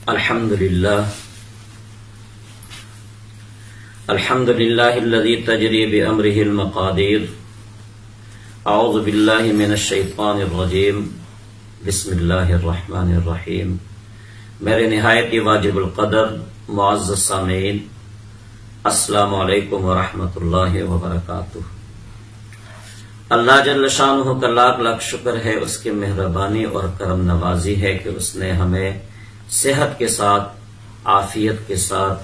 الحمد لله الذي تجري بأمره المقادير. اعوذ بالله من الشیطان الرجیم. بسم اللہ الرحمن الرحیم. میرے نہایت واجب القدر معزز سامعین، السلام علیکم ورحمۃ اللہ وبرکاتہ. اللہ جل شانہ کا لاکھ لاکھ شکر ہے، اس کی مہربانی اور کرم نوازی ہے کہ اس نے ہمیں صحت کے ساتھ، عافیت کے ساتھ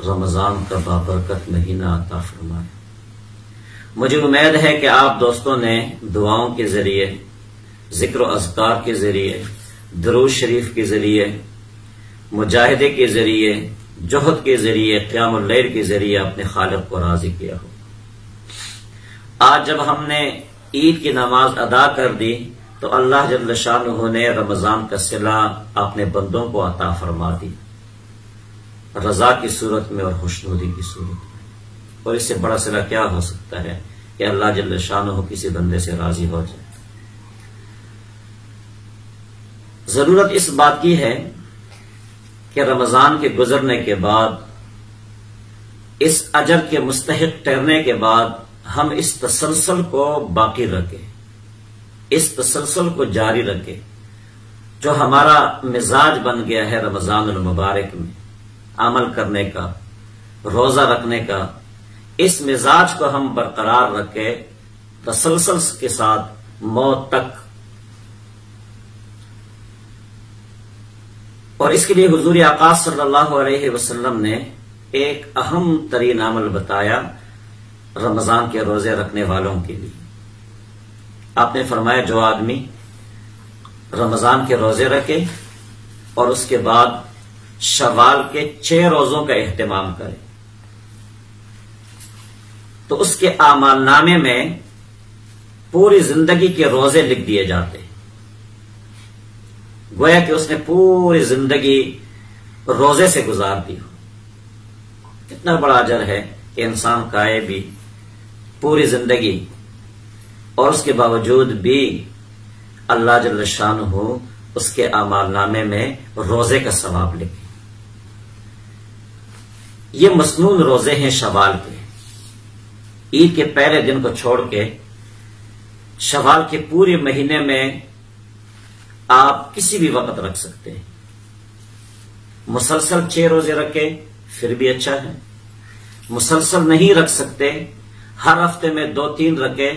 رمضان کا بابرکت مہینہ عطا فرمایا. مجھے امید ہے کہ آپ دوستوں نے دعاؤں کے ذریعے، ذکر و اذکار کے ذریعے، درود شریف کے ذریعے، مجاہدے کے ذریعے، جہد کے ذریعے، قیام اللیل کے ذریعے اپنے خالق کو راضی کیا ہو. آج جب ہم نے عید کی نماز ادا کر دی تو اللہ جل شانہ نے رمضان کا صلہ اپنے بندوں کو عطا فرما دی، رضا کی صورت میں اور خوشنودی کی صورت میں. اور اس سے بڑا صلہ کیا ہو سکتا ہے کہ اللہ جل شانہ کسی بندے سے راضی ہو جائے. ضرورت اس بات کی ہے کہ رمضان کے گزرنے کے بعد، اس اجر کے مستحق ٹھہرنے کے بعد، ہم اس تسلسل کو باقی رکھیں، اس تسلسل کو جاری رکھیں. جو ہمارا مزاج بن گیا ہے رمضان المبارک میں عمل کرنے کا، روزہ رکھنے کا، اس مزاج کو ہم برقرار رکھیں تسلسل کے ساتھ موت تک. اور اس کے لیے حضور آقا صلی اللہ علیہ وسلم نے ایک اہم ترین عمل بتایا رمضان کے روزے رکھنے والوں کے لیے. آپ نے فرمایا جو آدمی رمضان کے روزے رکھے اور اس کے بعد شوال کے 6 روزوں کا اہتمام کرے تو اس کے اعمال نامے میں پوری زندگی کے روزے لکھ دیے جاتے ہیں. گویا کہ اس نے پوری زندگی روزے سے گزار دی ہو. کتنا بڑا اجر ہے کہ انسان کھائے بھی پوری زندگی اور اس کے باوجود بھی اللہ جل شانہ اس کے اعمال نامے میں روزے کا ثواب لکھے. یہ مسنون روزے ہیں شوال کے. عید کے پہلے دن کو چھوڑ کے شوال کے پورے مہینے میں آپ کسی بھی وقت رکھ سکتے ہیں. مسلسل 6 روزے رکھے پھر بھی اچھا ہے. مسلسل نہیں رکھ سکتے، ہر ہفتے میں 2-3 رکھے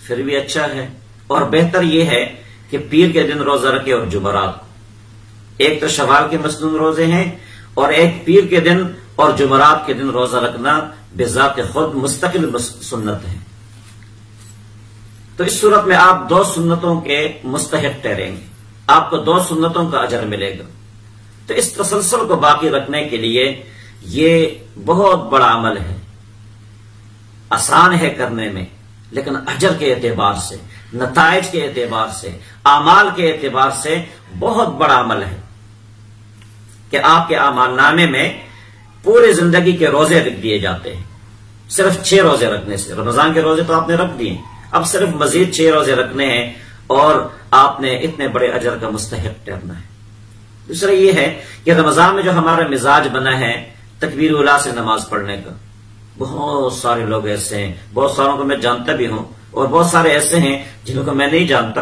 پھر بھی اچھا ہے. اور بہتر یہ ہے کہ پیر کے دن روزہ رکھے اور جمعرات کو. ایک تو شوال کے مسنون روزے ہیں اور ایک پیر کے دن اور جمعرات کے دن روزہ رکھنا بذات خود مستقل سنت ہے. تو اس صورت میں آپ 2 سنتوں کے مستحق ٹھہریں گے، آپ کو 2 سنتوں کا اجر ملے گا. تو اس تسلسل کو باقی رکھنے کے لیے یہ بہت بڑا عمل ہے. آسان ہے کرنے میں، لیکن اجر کے اعتبار سے، نتائج کے اعتبار سے، اعمال کے اعتبار سے بہت بڑا عمل ہے کہ آپ کے اعمال نامے میں پورے زندگی کے روزے لکھ دیے جاتے ہیں. صرف 6 روزے رکھنے سے. رمضان کے روزے تو آپ نے رکھ دیے، اب صرف مزید 6 روزے رکھنے ہیں اور آپ نے اتنے بڑے اجر کا مستحق ٹھہرنا ہے. دوسرا یہ ہے کہ رمضان میں جو ہمارا مزاج بنا ہے تکبیر اولیٰ سے نماز پڑھنے کا، بہت سارے لوگ ایسے ہیں، بہت ساروں کو میں جانتا بھی ہوں اور بہت سارے ایسے ہیں جنہوں کو میں نہیں جانتا،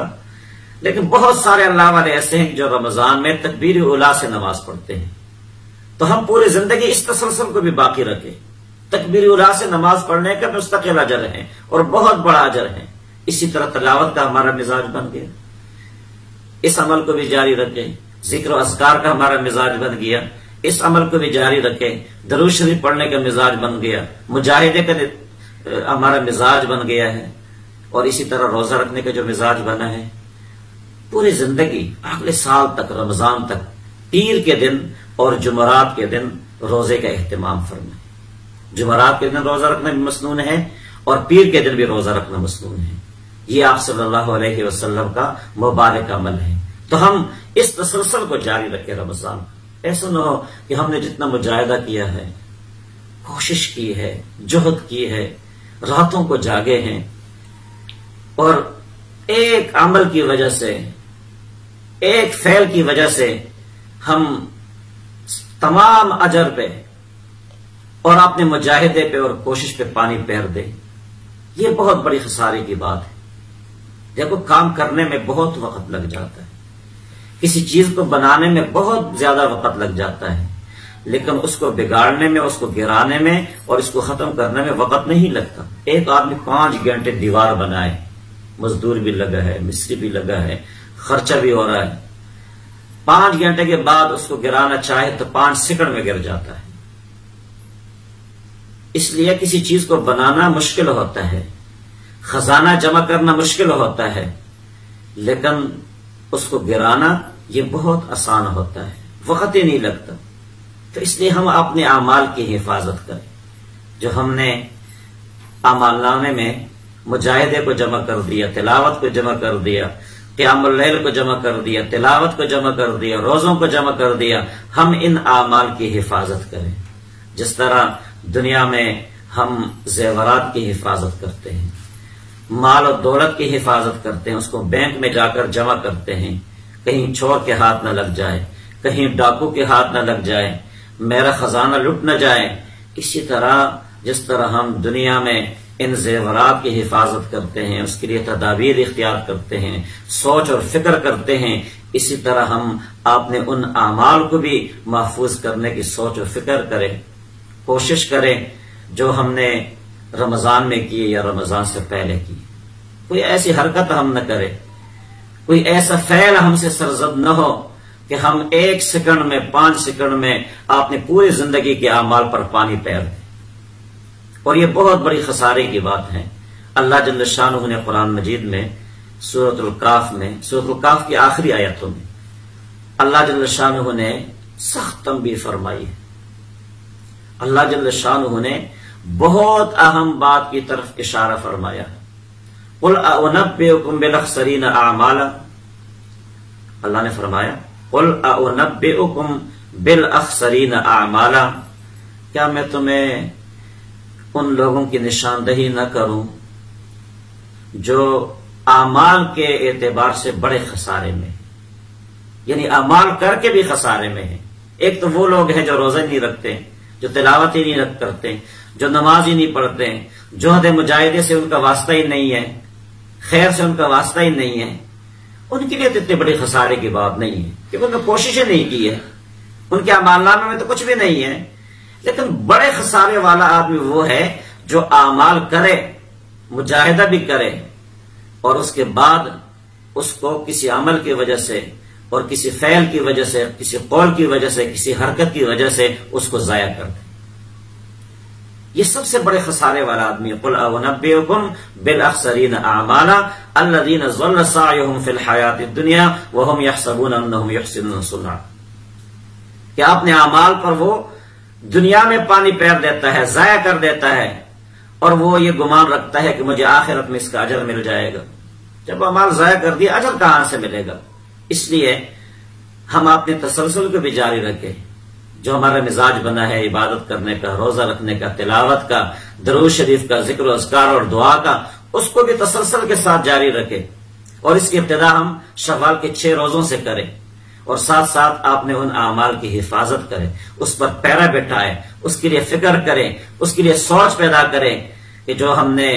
لیکن بہت سارے اللہ والے ایسے ہیں جو رمضان میں تکبیر اولیٰ سے نماز پڑھتے ہیں. تو ہم پوری زندگی اس تسلسل کو بھی باقی رکھیں. تکبیر اولیٰ سے نماز پڑھنے کا مستقل اجر ہے اور بہت بڑا اجر ہے. اسی طرح تلاوت کا ہمارا مزاج بن گیا، اس عمل کو بھی جاری رکھیں. ذکر و اذکار کا ہمارا مزاج بن گیا، اس عمل کو بھی جاری رکھیں. درود شریف پڑھنے کا مزاج بن گیا، مجاہدے کا ہمارا مزاج بن گیا ہے. اور اسی طرح روزہ رکھنے کا جو مزاج بنا ہے، پوری زندگی اگلے سال تک، رمضان تک، پیر کے دن اور جمعرات کے دن روزے کا اہتمام فرمائیں. جمعرات کے دن روزہ رکھنا بھی مسنون ہے اور پیر کے دن بھی روزہ رکھنا مسنون ہے. یہ آپ صلی اللہ علیہ وسلم کا مبارک عمل ہے. تو ہم اس تسلسل کو جاری رکھیں رمضان. ایسا نہ ہو کہ ہم نے جتنا مجاہدہ کیا ہے، کوشش کی ہے، جہد کی ہے، راتوں کو جاگے ہیں اور ایک عمل کی وجہ سے، ایک فعل کی وجہ سے ہم تمام اجر پہ اور اپنے مجاہدے پہ اور کوشش پہ پانی پھیر دے، یہ بہت بڑی خسارے کی بات ہے۔ دیکھو کام کرنے میں بہت وقت لگ جاتا ہے، کسی چیز کو بنانے میں بہت زیادہ وقت لگ جاتا ہے، لیکن اس کو بگاڑنے میں، اس کو گرانے میں اور اس کو ختم کرنے میں وقت نہیں لگتا۔ ایک آدمی 5 گھنٹے دیوار بنائے، مزدور بھی لگا ہے، مستری بھی لگا ہے، خرچہ بھی ہو رہا ہے، 5 گھنٹے کے بعد اس کو گرانا چاہے تو 5 سیکنڈ میں گر جاتا ہے۔ اس لیے کسی چیز کو بنانا مشکل ہوتا ہے، خزانہ جمع کرنا مشکل ہوتا ہے، لیکن اس کو گرانا یہ بہت آسان ہوتا ہے، وقت ہی نہیں لگتا۔ تو اس لیے ہم اپنے اعمال کی حفاظت کریں۔ جو ہم نے اعمال نامے میں مجاہدے کو جمع کر دیا، تلاوت کو جمع کر دیا، قیام اللیل کو جمع کر دیا، تلاوت کو جمع کر دیا، روزوں کو جمع کر دیا، ہم ان اعمال کی حفاظت کریں۔ جس طرح دنیا میں ہم زیورات کی حفاظت کرتے ہیں، مال و دولت کی حفاظت کرتے ہیں، اس کو بینک میں جا کر جمع کرتے ہیں، کہیں چور کے ہاتھ نہ لگ جائے، کہیں ڈاکو کے ہاتھ نہ لگ جائے، میرا خزانہ لٹ نہ جائے، اسی طرح جس طرح ہم دنیا میں ان زیورات کی حفاظت کرتے ہیں، اس کے لیے تدابیر اختیار کرتے ہیں، سوچ اور فکر کرتے ہیں، اسی طرح ہم اپنے ان اعمال کو بھی محفوظ کرنے کی سوچ و فکر کریں، کوشش کریں جو ہم نے رمضان میں کی یا رمضان سے پہلے کی۔ کوئی ایسی حرکت ہم نہ کریں، کوئی ایسا فعل ہم سے سرزد نہ ہو کہ ہم 1 سیکنڈ میں 5 سیکنڈ میں اپنی پوری زندگی کے اعمال پر پانی پھیر دیں۔ اور یہ بہت بڑی خسارے کی بات ہے۔ اللہ جل شانہ نے قرآن مجید میں سورۃ الکاف کی آخری آیتوں میں اللہ جل شانہ نے سخت تنبیہ فرمائی ہے۔ اللہ جل شانہ نے بہت اہم بات کی طرف اشارہ فرمایا ہے۔ قل اعنبئکم بالاخسرین اعمالا، اللہ نے فرمایا قل اعنبئکم بالاخسرین اعمالا، کیا میں تمہیں ان لوگوں کی نشاندہی نہ کروں جو اعمال کے اعتبار سے بڑے خسارے میں، یعنی اعمال کر کے بھی خسارے میں ہیں۔ ایک تو وہ لوگ ہیں جو روزہ نہیں رکھتے، جو تلاوت ہی نہیں کرتے، جو نماز ہی نہیں پڑھتے، جوہد مجاہدے سے ان کا واسطہ ہی نہیں ہے، خیر سے ان کا واسطہ ہی نہیں ہے، ان کے لیے تو اتنی بڑی خسارے کی بات نہیں ہے کیونکہ انہوں نے کوششیں نہیں کی ہے، ان کے اعمال نامے میں تو کچھ بھی نہیں ہے۔ لیکن بڑے خسارے والا آدمی وہ ہے جو اعمال کرے، مجاہدہ بھی کرے، اور اس کے بعد اس کو کسی عمل کی وجہ سے اور کسی فعل کی وجہ سے، کسی قول کی وجہ سے، کسی حرکت کی وجہ سے اس کو ضائع کر دے۔ یہ سب سے بڑے خسارے والا آدمی ہے۔ قل اعنبئکم بالاخسرین اعمالا الذین ضل سعیہم فی الحیاۃ الدنیا وہم یحسبون انہم یحسنون صنعا، کہ اپنے اعمال پر وہ دنیا میں پانی پھیر دیتا ہے، ضائع کر دیتا ہے، اور وہ یہ گمان رکھتا ہے کہ مجھے آخرت میں اس کا اجر مل جائے گا۔ جب اعمال ضائع کر دیا اجر کہاں سے ملے گا؟ اس لیے ہم اپنے تسلسل کو بھی جاری رکھیں۔ جو ہمارا مزاج بنا ہے عبادت کرنے کا، روزہ رکھنے کا، تلاوت کا، درود شریف کا، ذکر و اذکار اور دعا کا، اس کو بھی تسلسل کے ساتھ جاری رکھیں، اور اس کی ابتدا ہم شوال کے 6 روزوں سے کریں، اور ساتھ ساتھ آپ نے ان اعمال کی حفاظت کریں، اس پر پیرا بٹھائیں، اس کے لیے فکر کریں، اس کے لیے سوچ پیدا کریں کہ جو ہم نے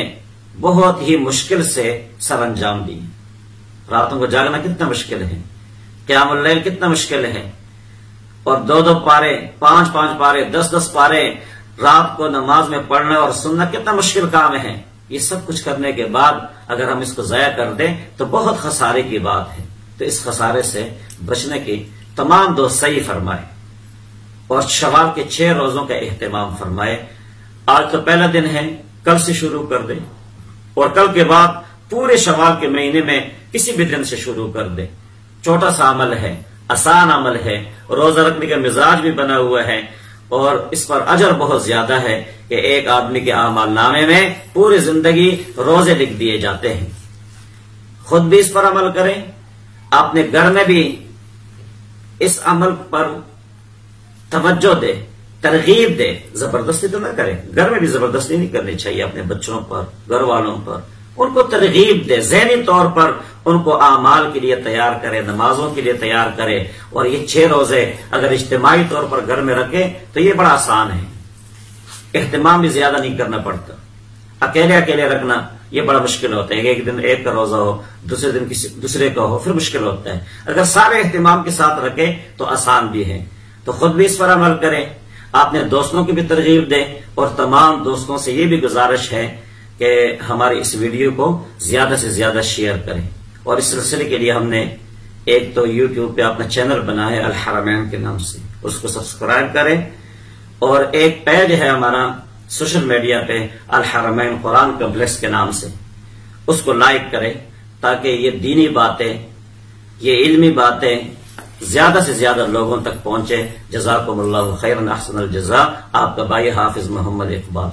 بہت ہی مشکل سے سر انجام دی۔ راتوں کو جاگنا کتنا مشکل ہے، قیام اللیل کتنا مشکل ہے، اور 2 پارے، 5 پارے، 10 پارے رات کو نماز میں پڑھنا اور سننا کتنا مشکل کام ہے۔ یہ سب کچھ کرنے کے بعد اگر ہم اس کو ضائع کر دیں تو بہت خسارے کی بات ہے۔ تو اس خسارے سے بچنے کی تمام دوست صحیح فرمائے، اور شوال کے 6 روزوں کا اہتمام فرمائے۔ آج تو پہلا دن ہے، کل سے شروع کر دیں، اور کل کے بعد پورے شوال کے مہینے میں کسی بھی دن سے شروع کر دیں۔ چھوٹا سا عمل ہے، آسان عمل ہے، روزہ رکھنے کا مزاج بھی بنا ہوا ہے، اور اس پر اجر بہت زیادہ ہے کہ ایک آدمی کے اعمال نامے میں پوری زندگی روزے لکھ دیے جاتے ہیں۔ خود بھی اس پر عمل کریں، اپنے گھر میں بھی اس عمل پر توجہ دے، ترغیب دے، زبردستی تو نہ کریں۔ گھر میں بھی زبردستی نہیں کرنی چاہیے، اپنے بچوں پر، گھر والوں پر، ان کو ترغیب دے، ذہنی طور پر ان کو اعمال کے لیے تیار کرے، نمازوں کے لیے تیار کرے. اور یہ 6 روزے اگر اجتماعی طور پر گھر میں رکھے تو یہ بڑا آسان ہے، اہتمام بھی زیادہ نہیں کرنا پڑتا. اکیلے رکھنا یہ بڑا مشکل ہوتا ہے، ایک دن ایک کا روزہ ہو، دوسرے دن دوسرے کا ہو، پھر مشکل ہوتا ہے. اگر سارے اہتمام کے ساتھ رکھے تو آسان بھی ہے. تو خود بھی اس پر عمل کریں، اپنے دوستوں کی بھی ترغیب دیں، اور تمام دوستوں سے یہ بھی گزارش ہے کہ ہماری اس ویڈیو کو زیادہ سے زیادہ شیئر کریں. اور اس سلسلے کے لیے ہم نے ایک تو یوٹیوب پہ اپنا چینل بنا ہے الحرمین کے نام سے، اس کو سبسکرائب کریں. اور ایک پیج ہے ہمارا سوشل میڈیا پہ الحرمین قرآن کمپلیکس کے نام سے، اس کو لائک کریں تاکہ یہ دینی باتیں، یہ علمی باتیں زیادہ سے زیادہ لوگوں تک پہنچے. جزاکم اللہ خیرا، احسن الجزاء. آپ کا بھائی حافظ محمد اقبال.